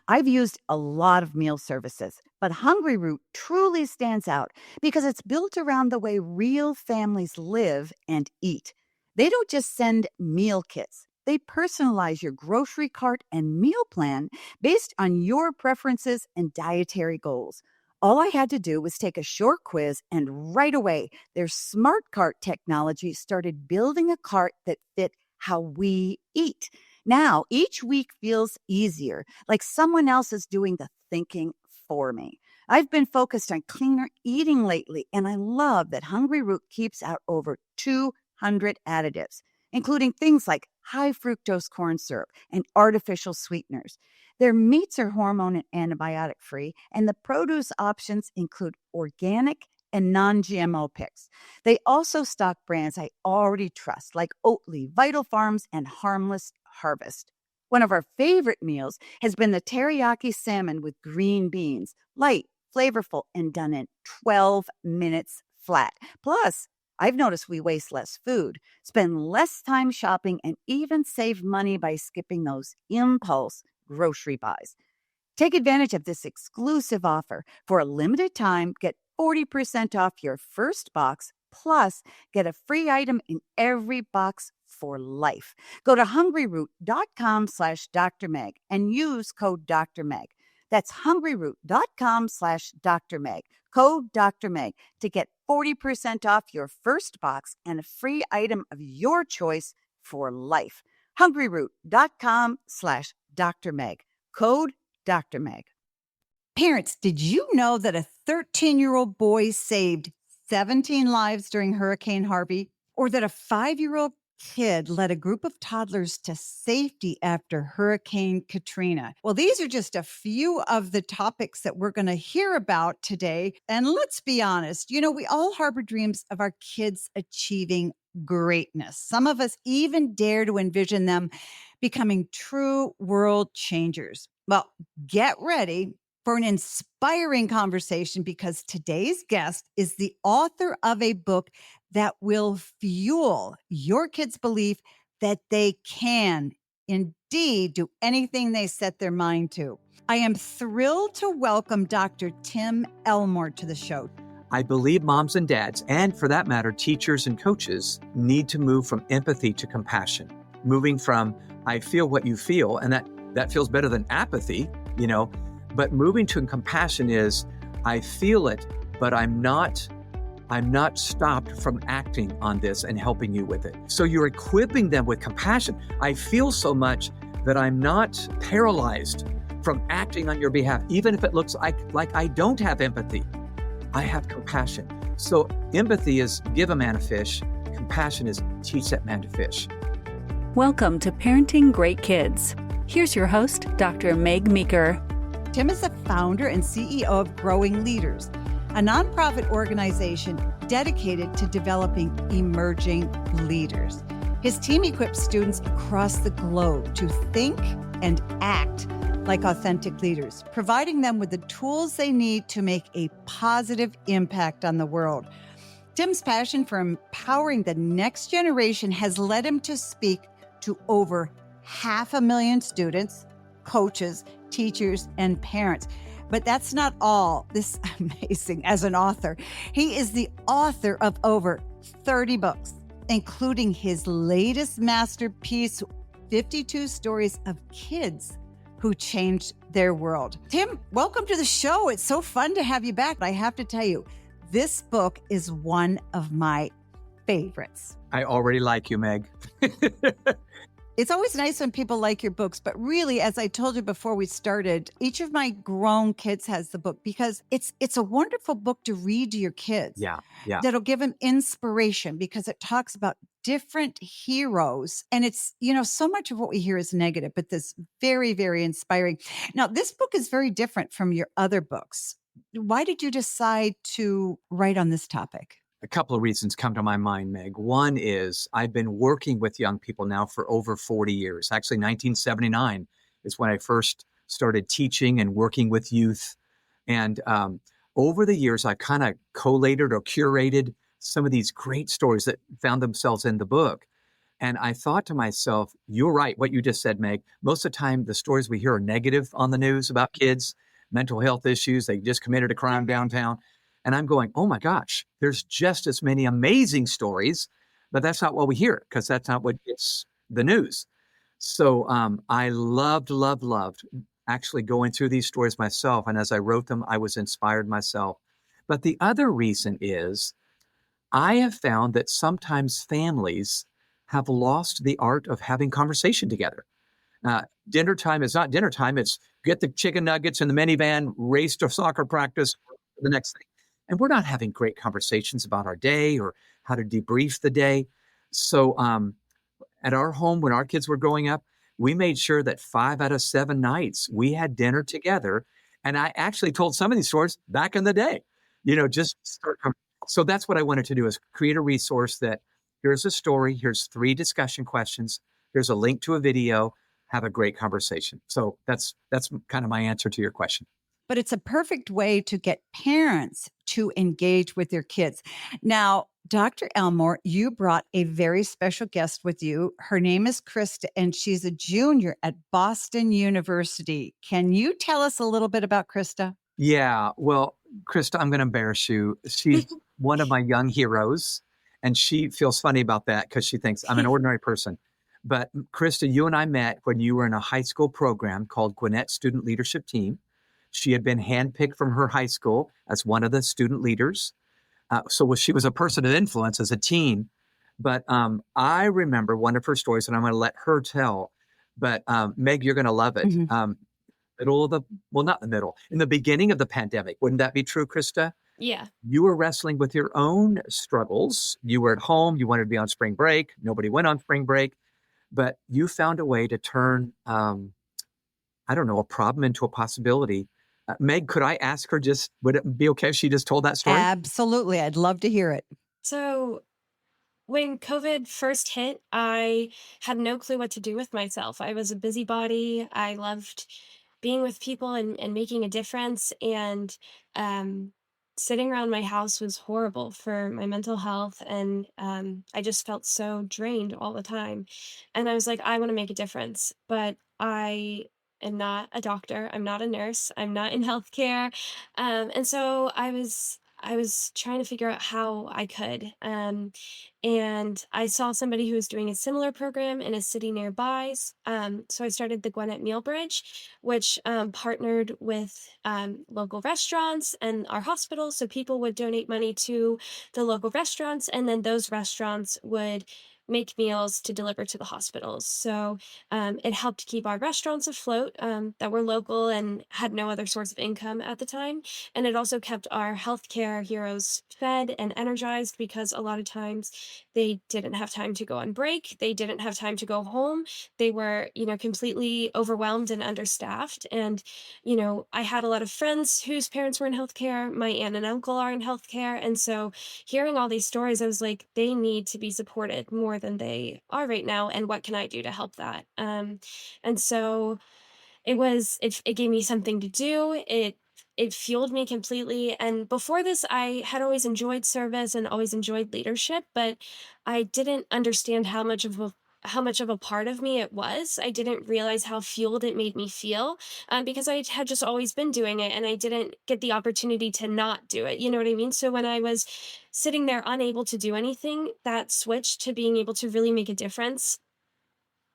I've used a lot of meal services, but Hungry Root truly stands out because it's built around the way real families live and eat. They don't just send meal kits. They personalize your grocery cart and meal plan based on your preferences and dietary goals. All I had to do was take a short quiz, and right away, their smart cart technology started building a cart that fit how we eat. Now, each week feels easier, like someone else is doing the thinking for me. I've been focused on cleaner eating lately, and I love that Hungry Root keeps out over 200 additives, including things like high fructose corn syrup and artificial sweeteners. Their meats are hormone and antibiotic free, and the produce options include organic and non GMO picks. They also stock brands I already trust, like Oatly, Vital Farms, and Harmless Harvest. One of our favorite meals has been the teriyaki salmon with green beans, light, flavorful, and done in 12 minutes flat. Plus, I've noticed we waste less food, spend less time shopping, and even save money by skipping those impulse grocery buys. Take advantage of this exclusive offer. For a limited time, get 40% off your first box, plus get a free item in every box for life. Go to hungryroot.com/Dr. Meg and use code Dr. Meg. That's hungryroot.com/Dr. Meg. Code Dr. Meg to get 40% off your first box and a free item of your choice for life. hungryroot.com/Dr. Meg. Code Dr. Meg. Parents, did you know that a 13-year-old boy saved 17 lives during Hurricane Harvey? Or that a 5-year-old kid led a group of toddlers to safety after Hurricane Katrina? Well, these are just a few of the topics that we're going to hear about today. And let's be honest, we all harbor dreams of our kids achieving greatness. Some of us even dare to envision them becoming true world changers. Well, get ready for an inspiring conversation because today's guest is the author of a book that will fuel your kids' belief that they can indeed do anything they set their mind to. I am thrilled to welcome Dr. Tim Elmore to the show. I believe moms and dads, and for that matter, teachers and coaches, need to move from empathy to compassion. Moving from, I feel what you feel, and that feels better than apathy, but moving to compassion is, I feel it, but I'm not stopped from acting on this and helping you with it. So you're equipping them with compassion. I feel so much that I'm not paralyzed from acting on your behalf, even if it looks like I don't have empathy. I have compassion. So empathy is give a man a fish. Compassion is teach that man to fish. Welcome to Parenting Great Kids. Here's your host, Dr. Meg Meeker. Tim is the founder and CEO of Growing Leaders, a nonprofit organization dedicated to developing emerging leaders. His team equips students across the globe to think and act like authentic leaders, providing them with the tools they need to make a positive impact on the world. Tim's passion for empowering the next generation has led him to speak to over 500,000 students, coaches, teachers, and parents. But that's not all. This is amazing as an author. He is the author of over 30 books, including his latest masterpiece, 52 Stories of Kids Who Changed Their World. Tim, welcome to the show. It's so fun to have you back. I have to tell you, this book is one of my favorites. I already like you, Meg. It's always nice when people like your books, but really, as I told you before we started, each of my grown kids has the book because it's a wonderful book to read to your kids. Yeah. That'll give them inspiration because it talks about different heroes. And it's, so much of what we hear is negative, but this very, very inspiring. Now, this book is very different from your other books. Why did you decide to write on this topic? A couple of reasons come to my mind, Meg. One is I've been working with young people now for over 40 years. Actually, 1979 is when I first started teaching and working with youth. And over the years, I've kind of collated or curated some of these great stories that found themselves in the book. And I thought to myself, you're right, what you just said, Meg. Most of the time, the stories we hear are negative on the news about kids, mental health issues. They just committed a crime downtown. And I'm going, oh my gosh, there's just as many amazing stories, but that's not what we hear because that's not what gets the news. So I loved actually going through these stories myself. And as I wrote them, I was inspired myself. But the other reason is I have found that sometimes families have lost the art of having conversation together. Dinner time is not dinner time. It's get the chicken nuggets in the minivan, race to soccer practice, the next thing. And we're not having great conversations about our day or how to debrief the day. So at our home, when our kids were growing up, we made sure that 5 out of 7 nights we had dinner together. And I actually told some of these stories back in the day, just start. So that's what I wanted to do is create a resource that here's a story, here's 3 discussion questions, here's a link to a video, have a great conversation. So that's kind of my answer to your question. But it's a perfect way to get parents to engage with their kids. Now, Dr. Elmore, you brought a very special guest with you. Her name is Krista, and she's a junior at Boston University. Can you tell us a little bit about Krista? Yeah, well, Krista, I'm going to embarrass you. She's one of my young heroes, and she feels funny about that because she thinks I'm an ordinary person. But Krista, you and I met when you were in a high school program called Gwinnett Student Leadership Team. She had been handpicked from her high school as one of the student leaders. She was a person of influence as a teen. But I remember one of her stories, and I'm going to let her tell. But Meg, you're going to love it. Mhm. Not the middle, in the beginning of the pandemic. Wouldn't that be true, Krista? Yeah. You were wrestling with your own struggles. You were at home. You wanted to be on spring break. Nobody went on spring break, but you found a way to turn, a problem into a possibility. Meg, could I ask her would it be okay if she just told that story? Absolutely. I'd love to hear it. So when COVID first hit, I had no clue what to do with myself. I was a busybody. I loved being with people and making a difference. And um, sitting around my house was horrible for my mental health. And I just felt so drained all the time. And I was like, I want to make a difference. But I am not a doctor. I'm not a nurse. I'm not in healthcare. And so I was trying to figure out how I could. And I saw somebody who was doing a similar program in a city nearby. So I started the Gwinnett Meal Bridge, which partnered with local restaurants and our hospital. So people would donate money to the local restaurants, and then those restaurants would make meals to deliver to the hospitals. So it helped keep our restaurants afloat that were local and had no other source of income at the time. And it also kept our healthcare heroes fed and energized because a lot of times they didn't have time to go on break. They didn't have time to go home. They were, completely overwhelmed and understaffed. And, I had a lot of friends whose parents were in healthcare. My aunt and uncle are in healthcare. And so hearing all these stories, I was like, they need to be supported more than they are right now. And what can I do to help that? And so it gave me something to do. It fueled me completely. And before this, I had always enjoyed service and always enjoyed leadership, but I didn't understand how much of a part of me it was. I didn't realize how fueled it made me feel because I had just always been doing it and I didn't get the opportunity to not do it. You know what I mean? So when I was sitting there unable to do anything, that switch to being able to really make a difference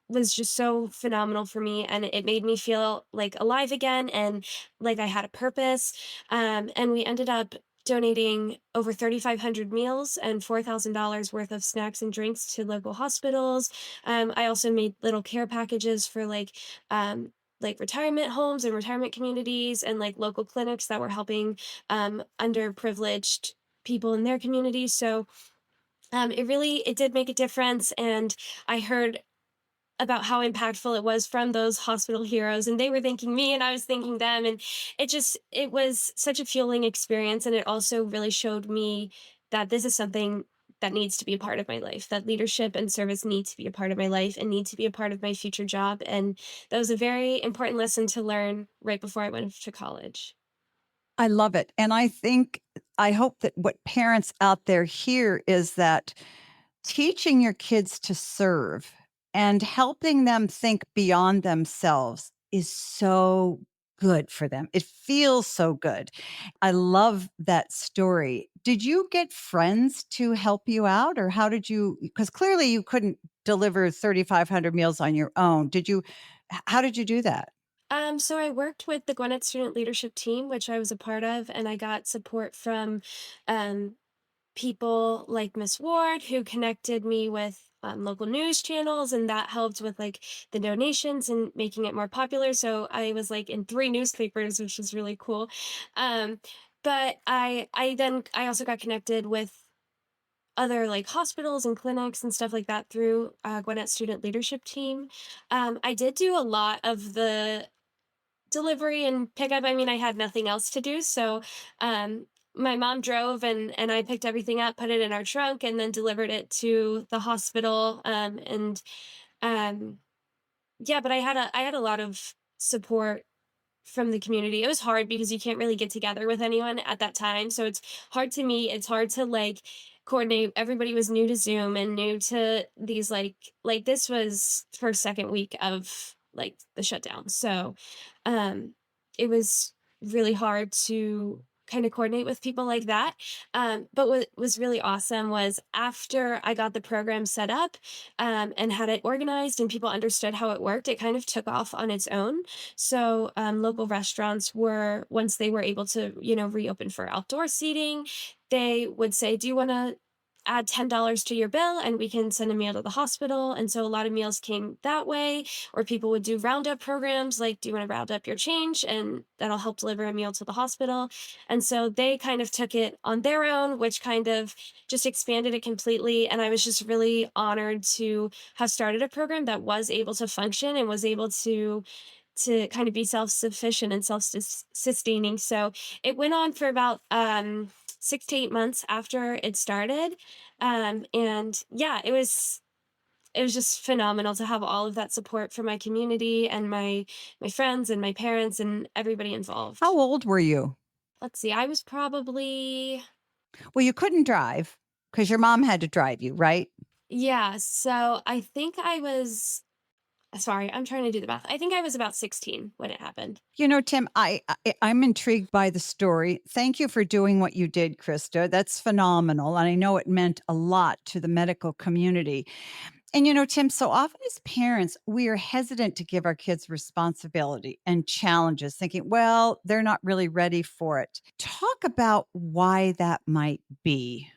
was just so phenomenal for me, and it made me feel like alive again and like I had a purpose. And we ended up donating over 3,500 meals and $4,000 worth of snacks and drinks to local hospitals. I also made little care packages for like retirement homes and retirement communities and like local clinics that were helping underprivileged people in their communities. So it did make a difference. And I heard about how impactful it was from those hospital heroes, and they were thanking me and I was thanking them, and it was such a fueling experience. And it also really showed me that this is something that needs to be a part of my life, that leadership and service need to be a part of my life and need to be a part of my future job. And that was a very important lesson to learn right before I went to college. I love it. And I hope that what parents out there hear is that Teaching your kids to serve and helping them think beyond themselves is so good for them. It feels so good. I love that story. Did you get friends to help you out, or how did you? Because clearly you couldn't deliver 3,500 meals on your own. How did you do that? So I worked with the Gwinnett Student Leadership Team, which I was a part of, and I got support from um, people like Miss Ward, who connected me with local news channels, and that helped with like the donations and making it more popular. So I was like in three newspapers, which was really cool. Um, but I also got connected with other like hospitals and clinics and stuff like that through Gwinnett Student Leadership Team. I did do a lot of the delivery and pickup. I mean, I had nothing else to do, so um, my mom drove and I picked everything up, put it in our trunk, and then delivered it to the hospital. And um, yeah, but I had a lot of support from the community. It was hard because you can't really get together with anyone at that time. So it's hard to meet. It's hard to like coordinate. Everybody was new to Zoom and new to these like this was first, second week of like the shutdown. So um it was really hard to kind of coordinate with people like that. But what was really awesome was after I got the program set up and had it organized and people understood how it worked, it kind of took off on its own. So local restaurants were, once they were able to, reopen for outdoor seating, they would say, "Do you want to add $10 to your bill and we can send a meal to the hospital?" And so a lot of meals came that way. Or people would do roundup programs like, "Do you want to round up your change?" And that'll help deliver a meal to the hospital. And so they kind of took it on their own, which kind of just expanded it completely. And I was just really honored to have started a program that was able to function and was able to kind of be self-sufficient and self-sustaining. So it went on for about 6 to 8 months after it started. And yeah, it was just phenomenal to have all of that support from my community and my friends and my parents and everybody involved. How old were you? Let's see, I was probably, Well, you couldn't drive because your mom had to drive you, right? yeah, so I think I was, sorry, I'm trying to do the math. I think I was about 16 when it happened. Tim, I'm intrigued by the story. Thank you for doing what you did, Krista. That's phenomenal, and I know it meant a lot to the medical community. And Tim, so often as parents, we are hesitant to give our kids responsibility and challenges, thinking, well, they're not really ready for it. Talk about why that might be.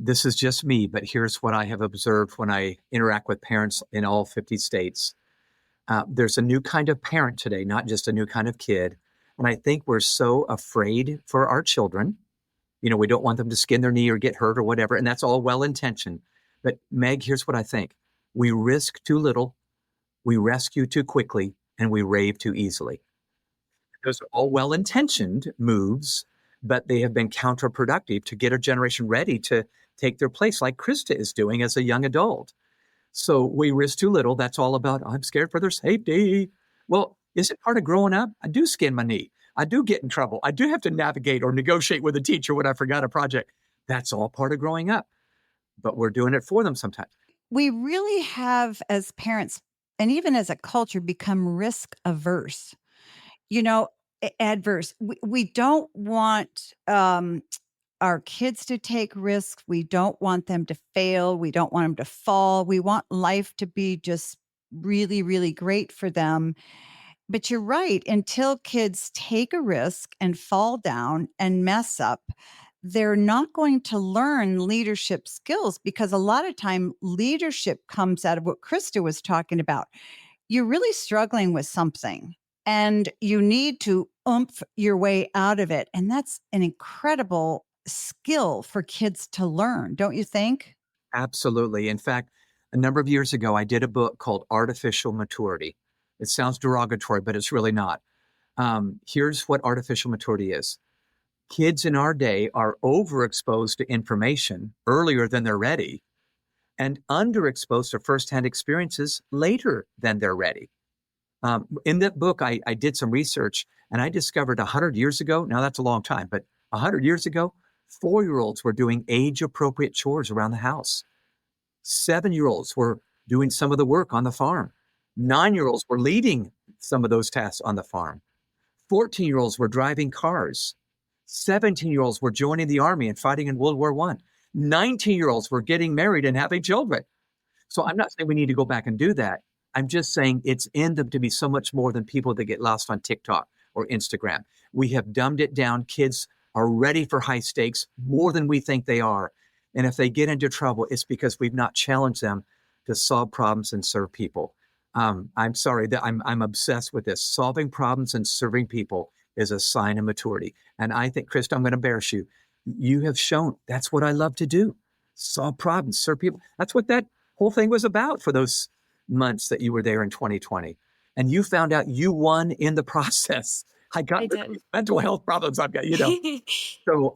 This is just me, but here's what I have observed when I interact with parents in all 50 states. There's a new kind of parent today, not just a new kind of kid. And I think we're so afraid for our children. We don't want them to skin their knee or get hurt or whatever. And that's all well intentioned. But Meg, here's what I think. We risk too little, we rescue too quickly, and we rave too easily. Those are all well intentioned moves, but they have been counterproductive to get a generation ready to take their place, like Krista is doing as a young adult. So we risk too little. That's all about, I'm scared for their safety. Well, is it part of growing up? I do skin my knee. I do get in trouble. I do have to navigate or negotiate with a teacher when I forgot a project. That's all part of growing up. But we're doing it for them sometimes. We really have, as parents and even as a culture, become risk averse. Adverse. We don't want our kids to take risks. We don't want them to fail. We don't want them to fall. We want life to be just really, really great for them. But you're right. Until kids take a risk and fall down and mess up, they're not going to learn leadership skills, because a lot of time leadership comes out of what Krista was talking about. You're really struggling with something and you need to oomph your way out of it. And that's an incredible skill for kids to learn, don't you think? Absolutely. In fact, a number of years ago, I did a book called Artificial Maturity. It sounds derogatory, but it's really not. Here's what artificial maturity is. Kids in our day are overexposed to information earlier than they're ready and underexposed to firsthand experiences later than they're ready. In that book, I did some research and I discovered 100 years ago, now that's a long time, but 100 years ago, 4-year-olds were doing age-appropriate chores around the house. 7-year-olds were doing some of the work on the farm. 9-year-olds were leading some of those tasks on the farm. 14-year-olds were driving cars. 17-year-olds were joining the army and fighting in World War I. 19-year-olds were getting married and having children. So I'm not saying we need to go back and do that. I'm just saying it's in them to be so much more than people that get lost on TikTok or Instagram. We have dumbed it down. Kids are ready for high stakes more than we think they are. And if they get into trouble, it's because we've not challenged them to solve problems and serve people. I'm sorry that I'm obsessed with this. Solving problems and serving people is a sign of maturity. And I think, Krista, I'm going to embarrass you. You have shown that's what I love to do. Solve problems, serve people. That's what that whole thing was about for those months that you were there in 2020. And you found out you won in the process. I got I did. mental health problems I've got, So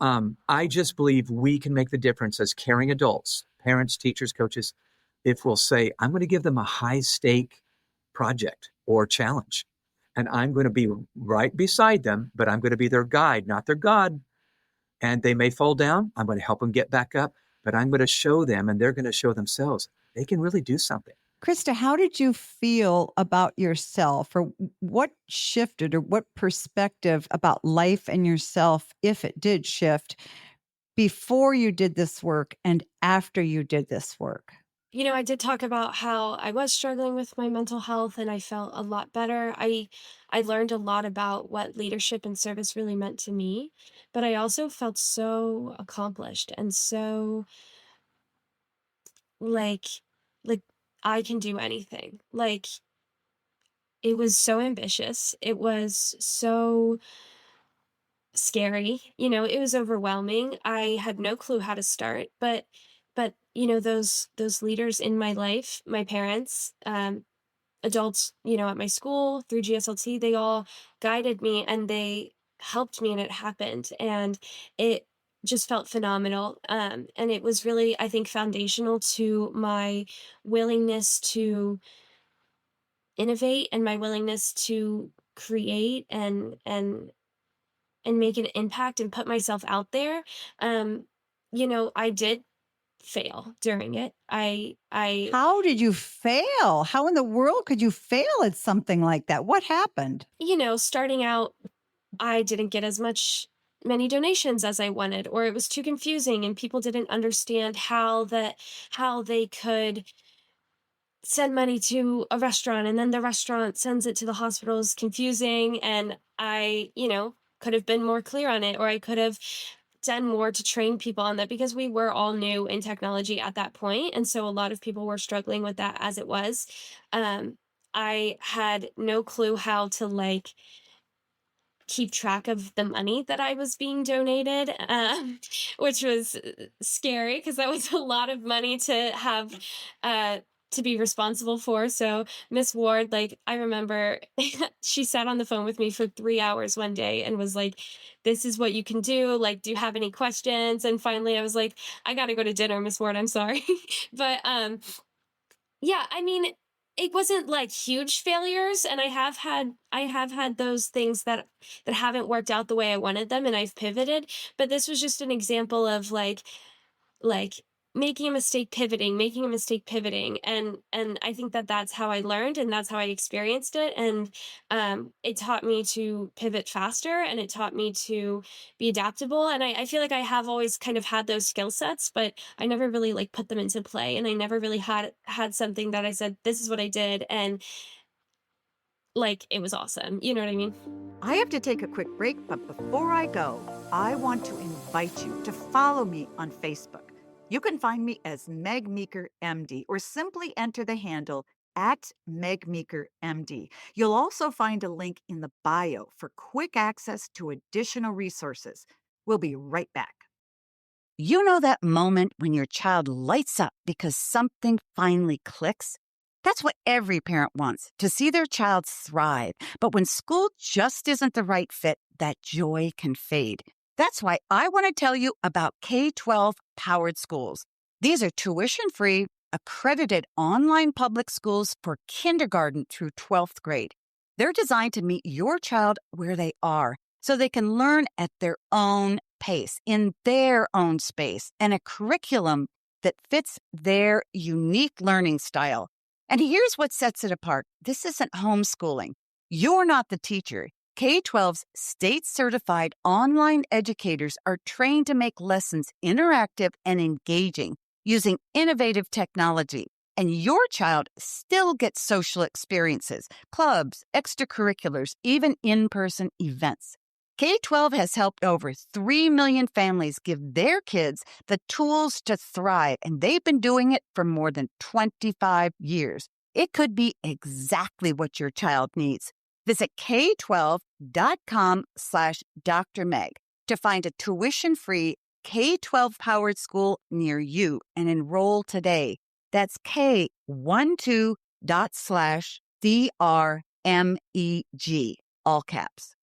I just believe we can make the difference as caring adults, parents, teachers, coaches, if we'll say, I'm going to give them a high stake project or challenge. And I'm going to be right beside them, but I'm going to be their guide, not their God. And they may fall down. I'm going to help them get back up, but I'm going to show them, and they're going to show themselves they can really do something. Krista, how did you feel about yourself, or what shifted, or what perspective about life and yourself, if it did shift, before you did this work and after you did this work? I did talk about how I was struggling with my mental health and I felt a lot better. I learned a lot about what leadership and service really meant to me, but I also felt so accomplished and so like like I can do anything. Like it was so ambitious. It was so scary. It was overwhelming. I had no clue how to start, but those leaders in my life, my parents, adults, at my school through GSLT, they all guided me and they helped me and it happened. And it just felt phenomenal. And it was really, I think, foundational to my willingness to innovate and my willingness to create and make an impact and put myself out there. I did fail during it. I How did you fail? How in the world could you fail at something like that? What happened? starting out, I didn't get as many donations as I wanted, or it was too confusing and people didn't understand how they could send money to a restaurant and then the restaurant sends it to the hospital is confusing. And I, could have been more clear on it, or I could have done more to train people on that because we were all new in technology at that point. And so a lot of people were struggling with that as it was. I had no clue how to keep track of the money that I was being donated, which was scary because that was a lot of money to have to be responsible for. So Miss Ward, I remember she sat on the phone with me for 3 hours one day and was like, this is what you can do. Do you have any questions? And finally I was like, I got to go to dinner, Miss Ward. I'm sorry. But yeah, I mean, it wasn't huge failures, and I have had those things that haven't worked out the way I wanted them and I've pivoted, but this was just an example of like making a mistake pivoting, and I think that that's how I learned and that's how I experienced it. And it taught me to pivot faster and it taught me to be adaptable, and I feel like I have always kind of had those skill sets, but I never really put them into play, and I never really had something that I said, this is what I did, and it was awesome. You know what I mean? I have to take a quick break, but before I go, I want to invite you to follow me on Facebook. You can find me as Meg Meeker, MD, or simply enter the handle at Meg Meeker, MD. You'll also find a link in the bio for quick access to additional resources. We'll be right back. You know that moment when your child lights up because something finally clicks? That's what every parent wants, to see their child thrive. But when school just isn't the right fit, that joy can fade. That's why I want to tell you about K-12 powered schools. These are tuition-free, accredited online public schools for kindergarten through 12th grade. They're designed to meet your child where they are, so they can learn at their own pace, in their own space, and a curriculum that fits their unique learning style. And here's what sets it apart. This isn't homeschooling. You're not the teacher. K-12's state-certified online educators are trained to make lessons interactive and engaging using innovative technology. And your child still gets social experiences, clubs, extracurriculars, even in-person events. K-12 has helped over 3 million families give their kids the tools to thrive, and they've been doing it for more than 25 years. It could be exactly what your child needs. Visit k12.com/Dr. Meg to find a tuition-free K-12 powered school near you and enroll today. That's k12./DRMEG, all caps.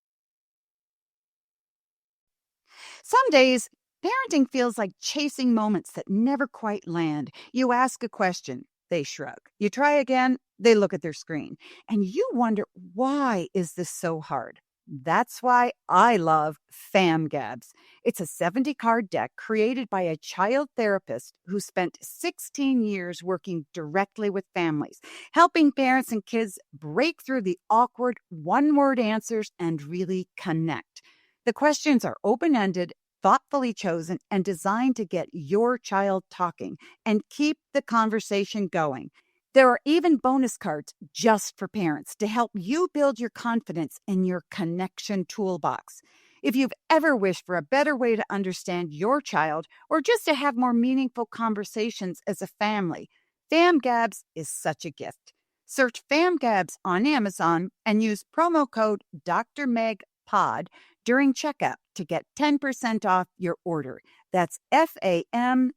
Some days, parenting feels like chasing moments that never quite land. You ask a question, they shrug. You try again, they look at their screen. And you wonder, why is this so hard? That's why I love FamGabs. It's a 70-card deck created by a child therapist who spent 16 years working directly with families, helping parents and kids break through the awkward one-word answers and really connect. The questions are open-ended, thoughtfully chosen, and designed to get your child talking and keep the conversation going. There are even bonus cards just for parents to help you build your confidence in your connection toolbox. If you've ever wished for a better way to understand your child or just to have more meaningful conversations as a family, FamGabs is such a gift. Search FamGabs on Amazon and use promo code DrMegPod during checkout to get 10% off your order. That's FamGabs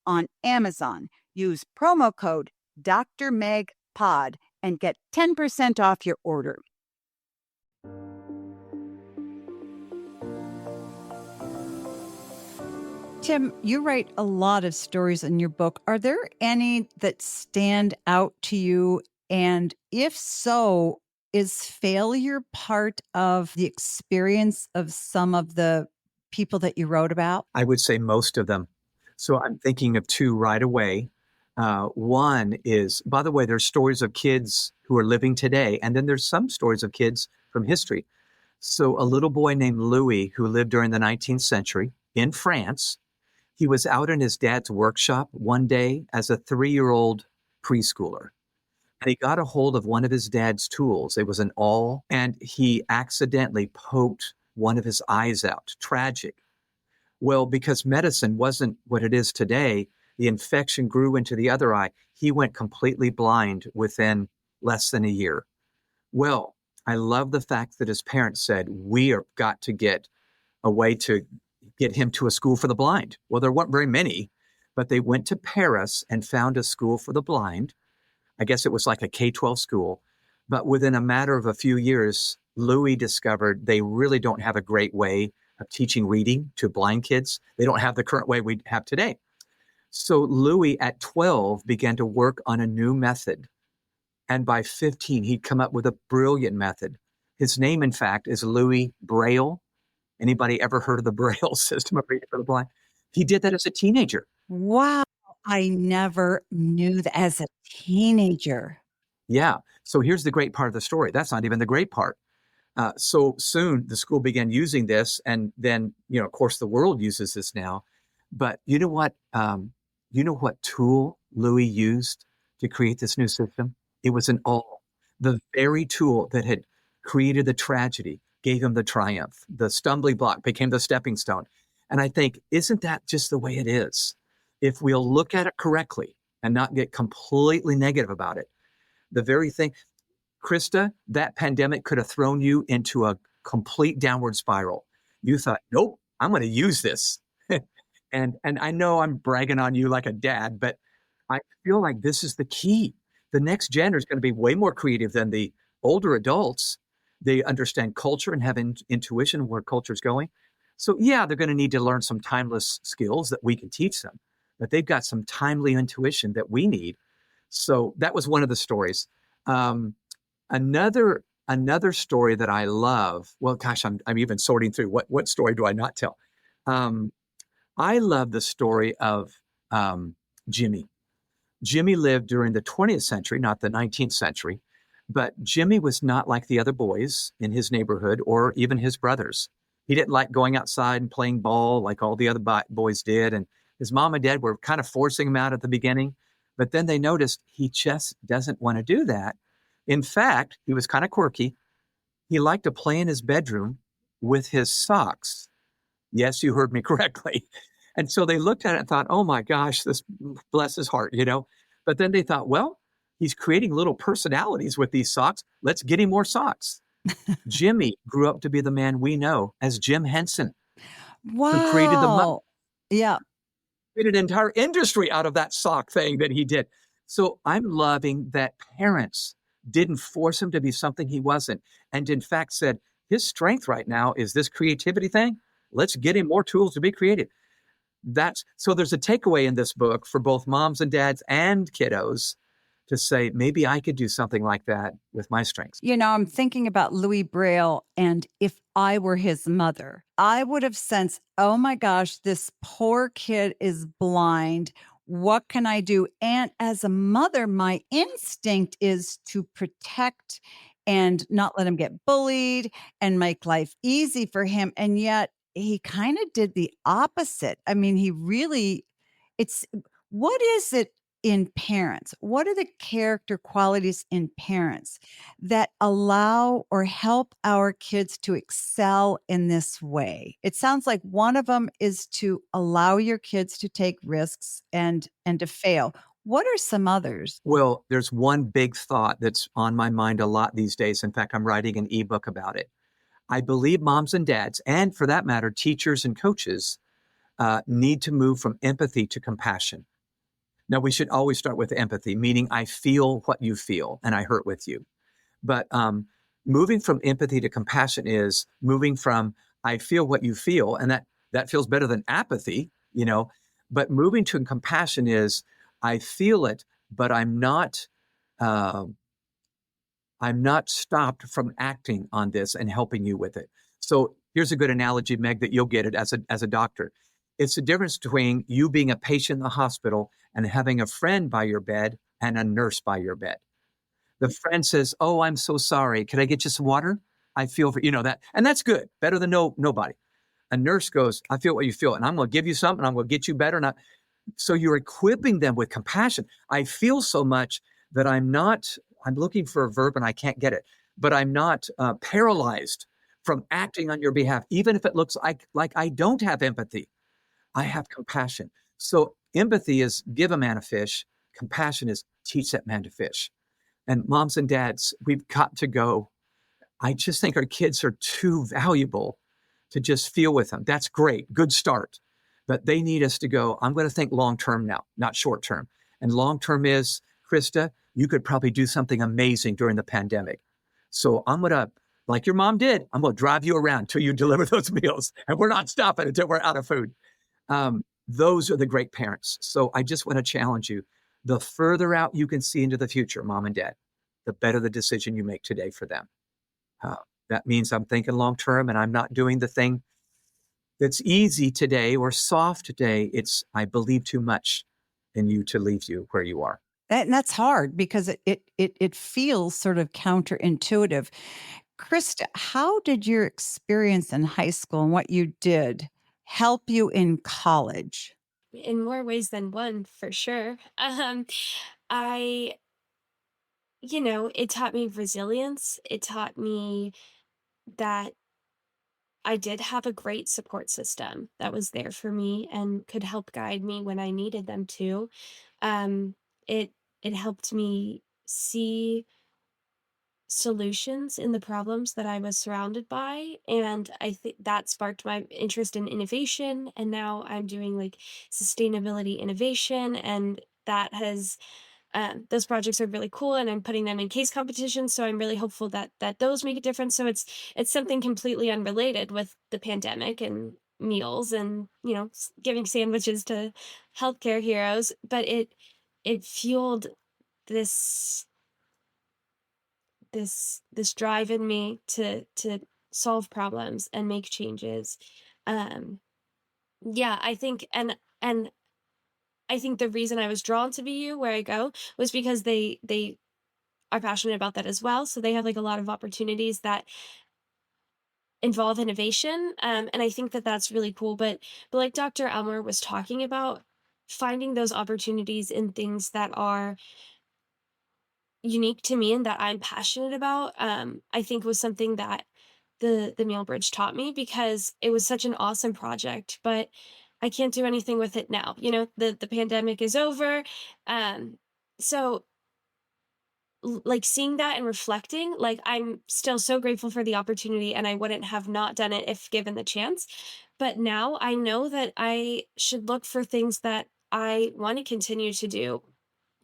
on Amazon. Use promo code DrMegPod and get 10% off your order. Tim, you write a lot of stories in your book. Are there any that stand out to you? And if so, is failure part of the experience of some of the people that you wrote about? I would say most of them. So I'm thinking of two right away. One is, by the way, there's stories of kids who are living today, and then there's some stories of kids from history. So a little boy named Louis, who lived during the 19th century in France, he was out in his dad's workshop one day as a 3-year-old preschooler. And he got a hold of one of his dad's tools. It was an awl, and he accidentally poked one of his eyes out. Tragic. Well, because medicine wasn't what it is today, the infection grew into the other eye. He went completely blind within less than a year. Well, I love the fact that his parents said, we have got to get a way to get him to a school for the blind. Well, there weren't very many, but they went to Paris and found a school for the blind. I guess it was like a K-12 school. But within a matter of a few years, Louis discovered they really don't have a great way of teaching reading to blind kids. They don't have the current way we have today. So Louis at 12 began to work on a new method. And by 15, he'd come up with a brilliant method. His name, in fact, is Louis Braille. Anybody ever heard of the Braille system of reading for the blind? He did that as a teenager. Wow. I never knew that as a teenager. Yeah. So here's the great part of the story. That's not even the great part. So soon the school began using this, and then, of course, the world uses this now. But you know what? You know what tool Louis used to create this new system? It was an awl. The very tool that had created the tragedy gave him the triumph. The stumbling block became the stepping stone. And I think, isn't that just the way it is? If we'll look at it correctly and not get completely negative about it, the very thing, Krista, that pandemic could have thrown you into a complete downward spiral. You thought, nope, I'm going to use this. and I know I'm bragging on you like a dad, but I feel like this is the key. The next gen is going to be way more creative than the older adults. They understand culture and have intuition where culture is going. So yeah, they're going to need to learn some timeless skills that we can teach them, but they've got some timely intuition that we need. So that was one of the stories. Another story that I love. Well, gosh, I'm even sorting through what story do I not tell. I love the story of Jimmy. Jimmy lived during the 20th century, not the 19th century, but Jimmy was not like the other boys in his neighborhood or even his brothers. He didn't like going outside and playing ball like all the other boys did. And his mom and dad were kind of forcing him out at the beginning, but then they noticed he just doesn't want to do that. In fact, he was kind of quirky. He liked to play in his bedroom with his socks. Yes, you heard me correctly. And so they looked at it and thought, oh my gosh, this bless his heart, you know. But then they thought, well, he's creating little personalities with these socks. Let's get him more socks. Jimmy grew up to be the man we know as Jim Henson, who created Wow. Yeah. created an entire industry out of that sock thing that he did. So I'm loving that parents didn't force him to be something he wasn't, and in fact said, his strength right now is this creativity thing. Let's get him more tools to be creative. That's so there's a takeaway in this book for both moms and dads and kiddos to say, maybe I could do something like that with my strengths. I'm thinking about Louis Braille, and if I were his mother, I would have sensed, oh my gosh, this poor kid is blind. What can I do? And as a mother, my instinct is to protect and not let him get bullied and make life easy for him. And yet he kind of did the opposite. I mean, he really, it's what is it in parents? What are the character qualities in parents that allow or help our kids to excel in this way? It sounds like one of them is to allow your kids to take risks and to fail. What are some others? Well, there's one big thought that's on my mind a lot these days. In fact, I'm writing an ebook about it. I believe moms and dads, and for that matter, teachers and coaches, need to move from empathy to compassion. Now, we should always start with empathy, meaning I feel what you feel and I hurt with you. But moving from empathy to compassion is moving from I feel what you feel, and that feels better than apathy, you know. But moving to compassion is I feel it, but uh, I'm not stopped from acting on this and helping you with it. So here's a good analogy, Meg, that you'll get it as a doctor. It's the difference between you being a patient in the hospital and having a friend by your bed and a nurse by your bed. The friend says, "Oh, I'm so sorry. Can I get you some water? I feel for that, and that's good, better than nobody." A nurse goes, "I feel what you feel, and I'm going to give you something. I'm going to get you better." So you're equipping them with compassion. I feel so much that I'm not. I'm looking for a verb and I can't get it, but I'm not paralyzed from acting on your behalf, even if it looks like I don't have empathy. I have compassion. So empathy is give a man a fish. Compassion is teach that man to fish. And moms and dads, we've got to go. I just think our kids are too valuable to just feel with them. That's great. Good start. But they need us to go, I'm going to think long term now, not short term. And long term is, Krista, you could probably do something amazing during the pandemic. So I'm going to, like your mom did, I'm going to drive you around till you deliver those meals. And we're not stopping until we're out of food. Those are the great parents. So I just want to challenge you. The further out you can see into the future, mom and dad, the better the decision you make today for them. Uh, that means I'm thinking long term and I'm not doing the thing that's easy today or soft today. It's I believe too much in you to leave you where you are. And that's hard because it feels sort of counterintuitive. Krista, how did your experience in high school and what you did help you in college? In more ways than one, for sure. I, it taught me resilience. It taught me that I did have a great support system that was there for me and could help guide me when I needed them to. Um, it it helped me see solutions in the problems that I was surrounded by, and I think that sparked my interest in innovation, and now I'm doing like sustainability innovation, and that has those projects are really cool, and I'm putting them in case competitions. So I'm really hopeful that those make a difference. So it's something completely unrelated with the pandemic and meals and giving sandwiches to healthcare heroes, but it fueled this this drive in me to solve problems and make changes. Um, Yeah, I think and I think the reason I was drawn to BU where I go was because they are passionate about that as well. So they have like a lot of opportunities that involve innovation. And I think that that's really cool. But like Dr. Elmore was talking about, finding those opportunities in things that are unique to me and that I'm passionate about, I think was something that the meal bridge taught me, because it was such an awesome project, but I can't do anything with it now. You know, the pandemic is over. So like seeing that and reflecting, like I'm still so grateful for the opportunity and I wouldn't have not done it if given the chance. But now I know that I should look for things that I want to continue to do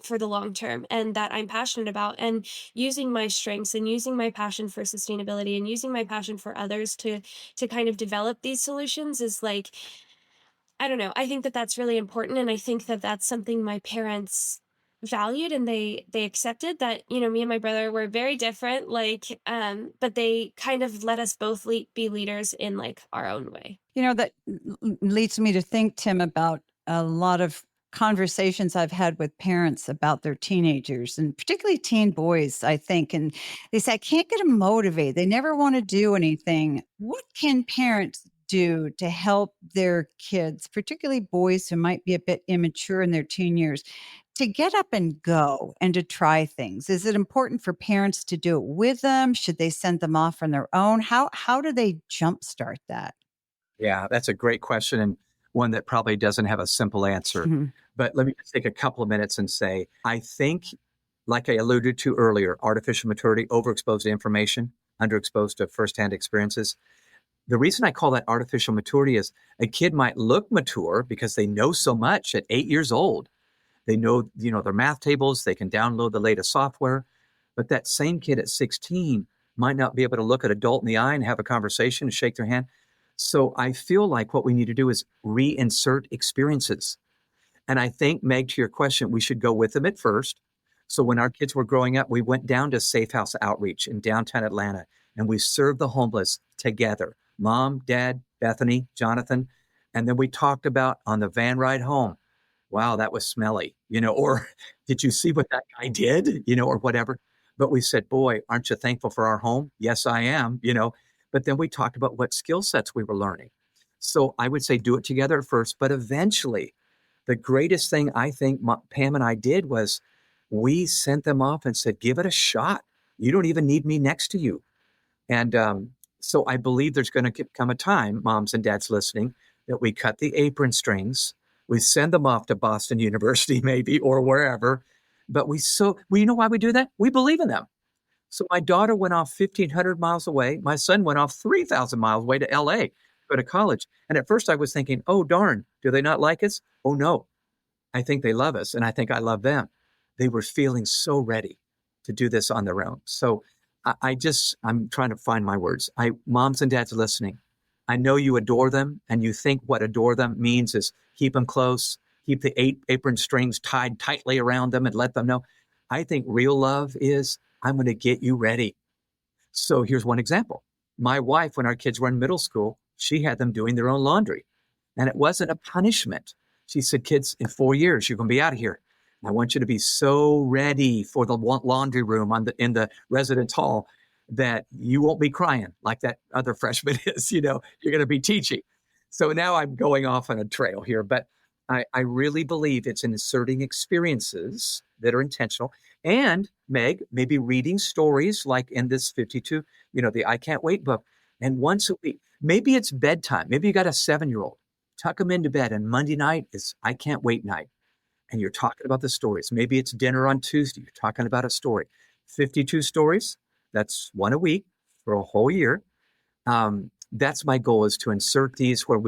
for the long term and that I'm passionate about, and using my strengths and using my passion for sustainability and using my passion for others to kind of develop these solutions is like, I don't know. I think that that's really important, and I think that that's something my parents valued, and they accepted that, you know, me and my brother were very different, like, but they kind of let us both be leaders in like our own way. That leads me to think, Tim, about a lot of conversations I've had with parents about their teenagers and particularly teen boys, I think. And they say, I can't get them motivated. They never want to do anything. What can parents do to help their kids, particularly boys who might be a bit immature in their teen years, to get up and go and to try things? Is it important for parents to do it with them? Should they send them off on their own? How do they jumpstart that? Yeah, that's a great question, and one that probably doesn't have a simple answer. Mhm. But let me just take a couple of minutes and say, I think, like I alluded to earlier, artificial maturity, overexposed to information, underexposed to firsthand experiences. The reason I call that artificial maturity is a kid might look mature because they know so much at 8 years old. They know, their math tables, they can download the latest software. But that same kid at 16 might not be able to look an adult in the eye and have a conversation and shake their hand. So I feel like what we need to do is reinsert experiences. And I think, Meg, to your question, we should go with them at first. So when our kids were growing up, we went down to Safe House Outreach in downtown Atlanta, and we served the homeless together. Mom, Dad, Bethany, Jonathan. And then we talked about on the van ride home, wow, that was smelly, or did you see what that guy did, or whatever. But we said, boy, aren't you thankful for our home? Yes, I am. But then we talked about what skill sets we were learning. So I would say do it together at first, but eventually the greatest thing I think Pam and I did was we sent them off and said, give it a shot. You don't even need me next to you. And so I believe there's going to come a time, moms and dads listening, that we cut the apron strings. We send them off to Boston University, maybe, or wherever. But you know why we do that? We believe in them. So my daughter went off 1,500 miles away. My son went off 3,000 miles away to LA, go to college. And at first I was thinking, oh, darn, do they not like us? Oh, no. I think they love us, and I think I love them. They were feeling so ready to do this on their own. So I'm trying to find my words. Moms and dads listening, I know you adore them, and you think what adore them means is keep them close, keep the apron strings tied tightly around them and let them know. I think real love is, I'm going to get you ready. So here's one example. My wife, when our kids were in middle school, she had them doing their own laundry. And it wasn't a punishment. She said, kids, in 4 years, you're going to be out of here. I want you to be so ready for the laundry room in the residence hall that you won't be crying like that other freshman is. You're going to be teaching. So now I'm going off on a trail here, but I really believe it's inserting experiences that are intentional. And Meg, maybe reading stories like in this 52, the I Can't Wait book. And once a week, maybe it's bedtime. Maybe you got a 7-year-old. Tuck them into bed, and Monday night is I Can't Wait night. And you're talking about the stories. Maybe it's dinner on Tuesday. You're talking about a story. 52 stories, that's one a week for a whole year. That's my goal, is to insert these where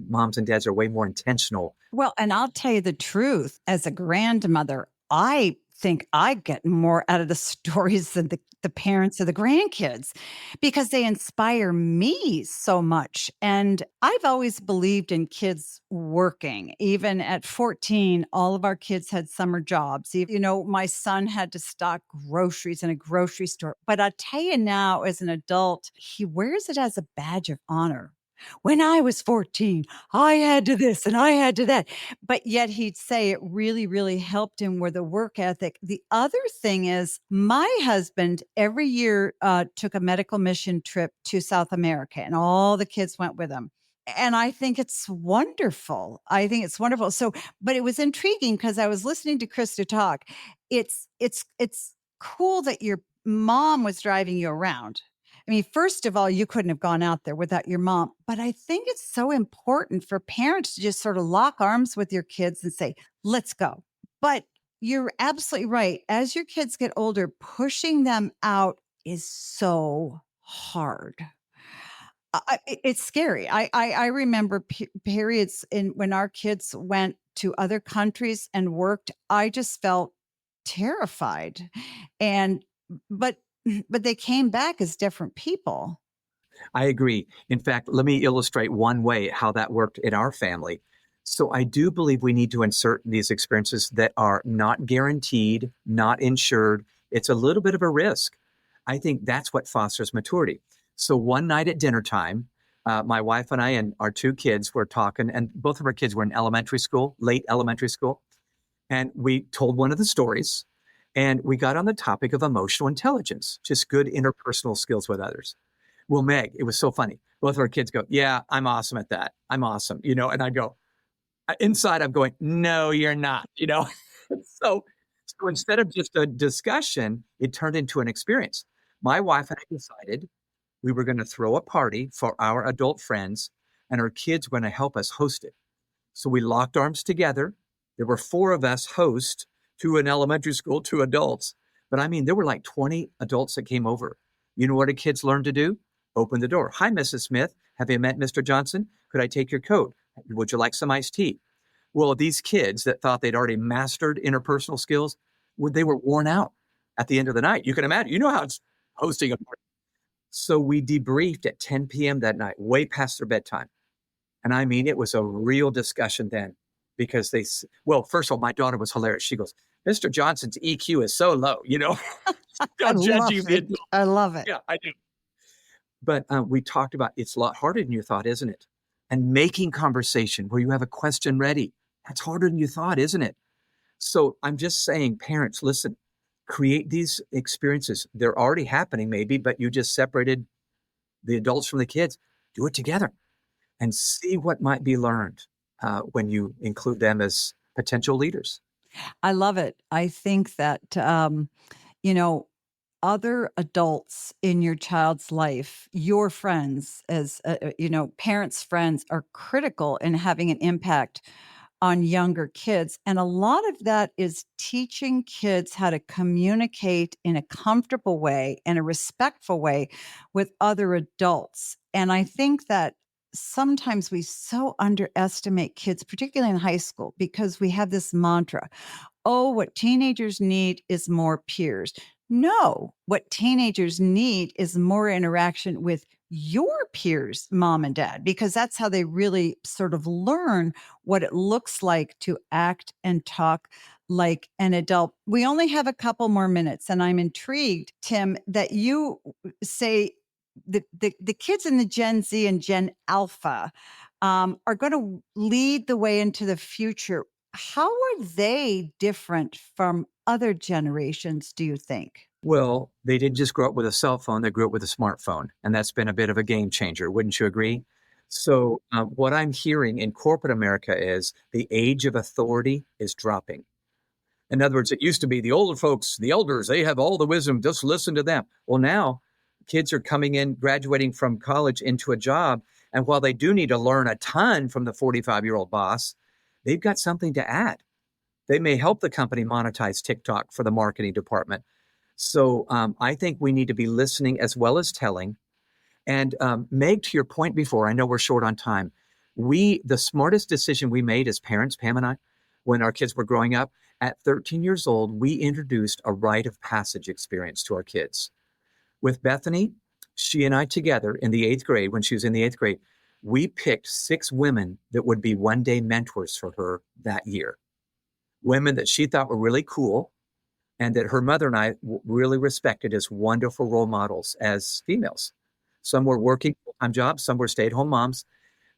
moms and dads are way more intentional. Well, and I'll tell you the truth, as a grandmother, I think I get more out of the stories than the parents of the grandkids, because they inspire me so much. And I've always believed in kids working. Even at 14, all of our kids had summer jobs. My son had to stock groceries in a grocery store. But I'll tell you now, as an adult, he wears it as a badge of honor. When I was 14, I had to this and I had to that. But yet he'd say it really, really helped him with the work ethic. The other thing is, my husband every year took a medical mission trip to South America, and all the kids went with him. And I think it's wonderful. I think it's wonderful. So, but it was intriguing because I was listening to Krista talk. It's cool that your mom was driving you around. I mean, first of all, you couldn't have gone out there without your mom. But I think it's so important for parents to just sort of lock arms with your kids and say, let's go. But you're absolutely right. As your kids get older, pushing them out is so hard. It's scary. I remember periods in when our kids went to other countries and worked. I just felt terrified, and but but they came back as different people. I agree. In fact, let me illustrate one way how that worked in our family. So I do believe we need to insert these experiences that are not guaranteed, not insured. It's a little bit of a risk. I think that's what fosters maturity. So one night at dinner time, my wife and I and our two kids were talking, and both of our kids were in elementary school, late elementary school. And we told one of the stories, and we got on the topic of emotional intelligence, just good interpersonal skills with others. Well, Meg, it was so funny. Both of our kids go, yeah, I'm awesome at that. I'm awesome. And I go, inside I'm going, no, you're not. So, so instead of just a discussion, it turned into an experience. My wife and I decided we were going to throw a party for our adult friends, and our kids were going to help us host it. So we locked arms together. There were 4 of us hosts, 2 in elementary school, 2 adults. But I mean, there were like 20 adults that came over. You know what the kids learned to do? Open the door. Hi, Mrs. Smith. Have you met Mr. Johnson? Could I take your coat? Would you like some iced tea? Well, these kids that thought they'd already mastered interpersonal skills, they were worn out at the end of the night. You can imagine. You know how it's hosting a party. So we debriefed at 10 p.m. that night, way past their bedtime. And I mean, it was a real discussion then because first of all, my daughter was hilarious. She goes, Mr. Johnson's EQ is so low, I Don't love judge it. you. I love it. Yeah, I do. But we talked about it's a lot harder than you thought, isn't it? And making conversation where you have a question ready. That's harder than you thought, isn't it? So I'm just saying, parents, listen, create these experiences. They're already happening maybe, but you just separated the adults from the kids. Do it together and see what might be learned when you include them as potential leaders. I love it. I think that, you know, other adults in your child's life, your friends, as parents' friends, are critical in having an impact on younger kids. And a lot of that is teaching kids how to communicate in a comfortable way and a respectful way with other adults. And I think that sometimes we so underestimate kids, particularly in high school, because we have this mantra, oh, what teenagers need is more peers. No, what teenagers need is more interaction with your peers, mom and dad, because that's how they really sort of learn what it looks like to act and talk like an adult. We only have a couple more minutes, and I'm intrigued, Tim, that you say the kids in the Gen Z and Gen Alpha are going to lead the way into the future. How are they different from other generations, do you think? Well, they didn't just grow up with a cell phone, they grew up with a smartphone. And that's been a bit of a game changer. Wouldn't you agree? So what I'm hearing in corporate America is the age of authority is dropping. In other words, it used to be the older folks, the elders, they have all the wisdom, just listen to them. Well, now kids are coming in, graduating from college into a job. And while they do need to learn a ton from the 45-year-old boss, they've got something to add. They may help the company monetize TikTok for the marketing department. So I think we need to be listening as well as telling. And Meg, to your point before, I know we're short on time. The smartest decision we made as parents, Pam and I, when our kids were growing up, at 13 years old, we introduced a rite of passage experience to our kids. With Bethany, she and I together in the 8th grade, when she was in the 8th grade, we picked 6 women that would be one-day mentors for her that year. Women that she thought were really cool and that her mother and I really respected as wonderful role models as females. Some were working full-time jobs, some were stay-at-home moms,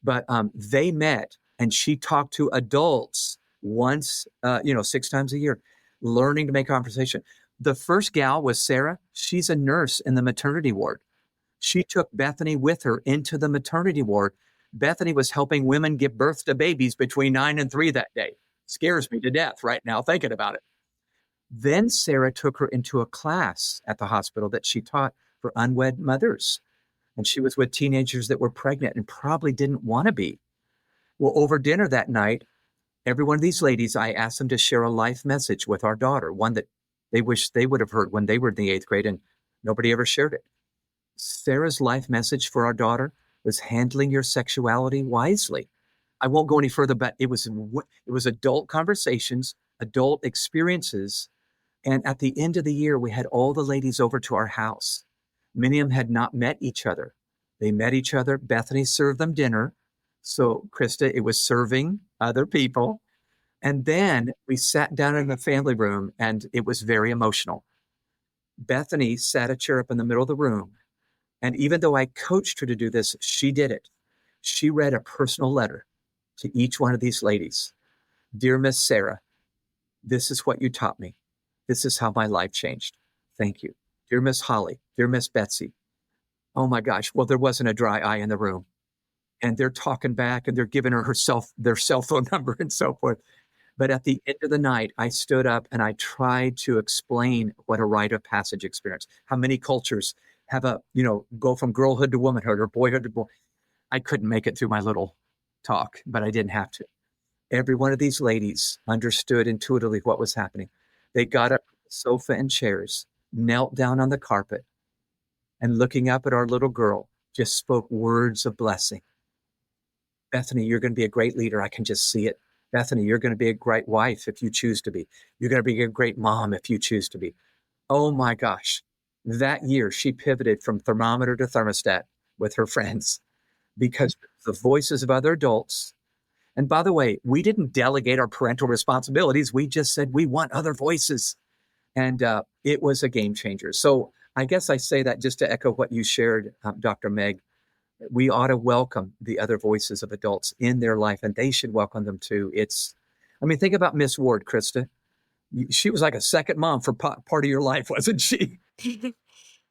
but they met and she talked to adults once, 6 times a year, learning to make conversation. The first gal was Sarah. She's a nurse in the maternity ward. She took Bethany with her into the maternity ward. Bethany was helping women give birth to babies between 9 and 3 that day. Scares me to death right now thinking about it. Then Sarah took her into a class at the hospital that she taught for unwed mothers. And she was with teenagers that were pregnant and probably didn't want to be. Well, over dinner that night, every one of these ladies, I asked them to share a life message with our daughter, one that they wish they would have heard when they were in the 8th grade, and nobody ever shared it. Sarah's life message for our daughter was handling your sexuality wisely. I won't go any further, but it was adult conversations, adult experiences. And at the end of the year, we had all the ladies over to our house. Many of them had not met each other. They met each other. Bethany served them dinner. So, Krista, it was serving other people. And then we sat down in the family room, and it was very emotional. Bethany sat a chair up in the middle of the room. And even though I coached her to do this, she did it. She read a personal letter to each one of these ladies. Dear Miss Sarah, this is what you taught me. This is how my life changed. Thank you. Dear Miss Holly, dear Miss Betsy. Oh my gosh. Well, there wasn't a dry eye in the room. And they're talking back and they're giving her their cell phone number and so forth. But at the end of the night, I stood up and I tried to explain what a rite of passage experience, how many cultures have go from girlhood to womanhood or boyhood to boy. I couldn't make it through my little talk, but I didn't have to. Every one of these ladies understood intuitively what was happening. They got up from the sofa and chairs, knelt down on the carpet, and looking up at our little girl, just spoke words of blessing. Bethany, you're going to be a great leader. I can just see it. Bethany, you're going to be a great wife if you choose to be. You're going to be a great mom if you choose to be. Oh my gosh. That year, she pivoted from thermometer to thermostat with her friends because the voices of other adults. And by the way, we didn't delegate our parental responsibilities. We just said we want other voices. And it was a game changer. So I guess I say that just to echo what you shared, Dr. Meg. We ought to welcome the other voices of adults in their life, and they should welcome them too. Think about Miss Ward, Krista. She was like a second mom for part of your life, wasn't she?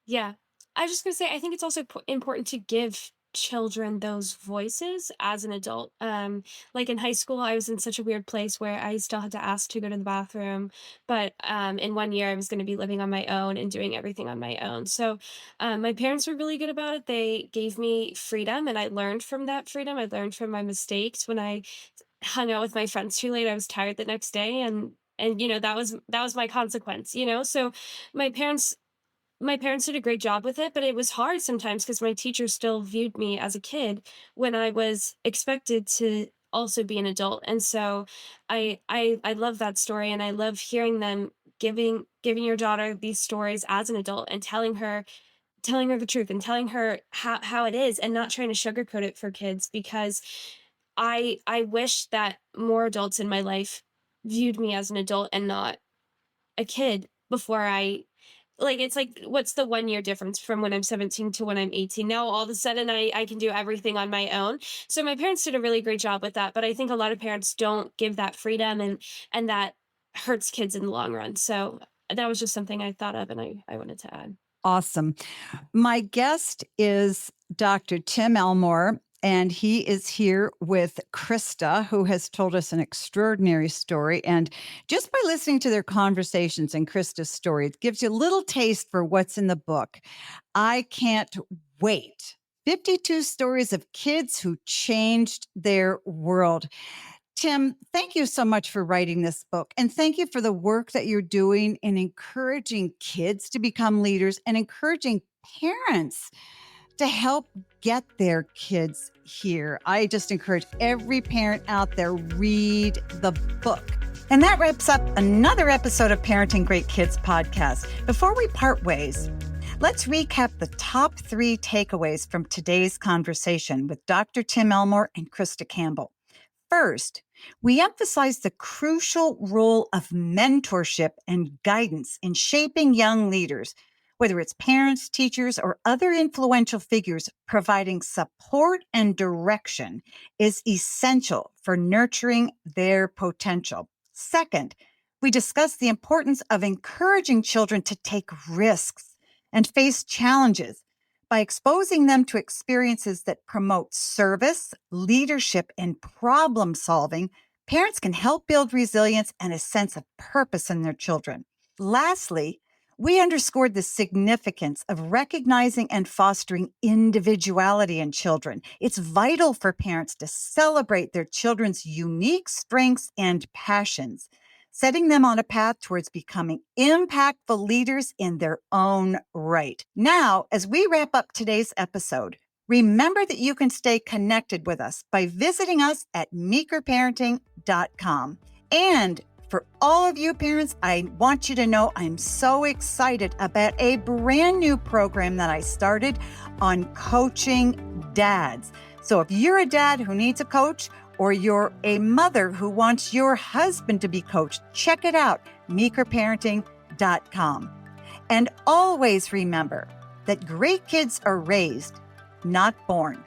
Yeah. I was just going to say, I think it's also important to give children those voices as an adult. Like in high school, I was in such a weird place where I still had to ask to go to the bathroom. But in one year, I was going to be living on my own and doing everything on my own. So my parents were really good about it. They gave me freedom, and I learned from that freedom. I learned from my mistakes. When I hung out with my friends too late, I was tired the next day, and that was my consequence. So my parents my parents did a great job with it, but it was hard sometimes because my teacher still viewed me as a kid when I was expected to also be an adult. And so I love that story, and I love hearing them giving your daughter these stories as an adult and telling her the truth and telling her how it is, and not trying to sugarcoat it for kids, because I wish that more adults in my life viewed me as an adult and not a kid before it's like, what's the 1 year difference from when I'm 17 to when I'm 18? Now all of a sudden I can do everything on my own. So my parents did a really great job with that, but I think a lot of parents don't give that freedom, and that hurts kids in the long run. So that was just something I thought of, and I wanted to add. Awesome. My guest is Dr. Tim Elmore, and he is here with Krista, who has told us an extraordinary story. And just by listening to their conversations and Krista's story, it gives you a little taste for what's in the book. I can't wait. 52 stories of kids who changed their world. Tim, thank you so much for writing this book. And thank you for the work that you're doing in encouraging kids to become leaders and encouraging parents to help get their kids here. I just encourage every parent out there, read the book. And that wraps up another episode of Parenting Great Kids podcast. Before we part ways, let's recap the top 3 takeaways from today's conversation with Dr. Tim Elmore and Krista Campbell. First, we emphasize the crucial role of mentorship and guidance in shaping young leaders. Whether it's parents, teachers, or other influential figures, providing support and direction is essential for nurturing their potential. Second, we discuss the importance of encouraging children to take risks and face challenges by exposing them to experiences that promote service, leadership, and problem solving. Parents can help build resilience and a sense of purpose in their children. Lastly, we underscored the significance of recognizing and fostering individuality in children. It's vital for parents to celebrate their children's unique strengths and passions, setting them on a path towards becoming impactful leaders in their own right. Now, as we wrap up today's episode, remember that you can stay connected with us by visiting us at meekerparenting.com. And for all of you parents, I want you to know I'm so excited about a brand new program that I started on coaching dads. So if you're a dad who needs a coach, or you're a mother who wants your husband to be coached, check it out, meekerparenting.com. And always remember that great kids are raised, not born.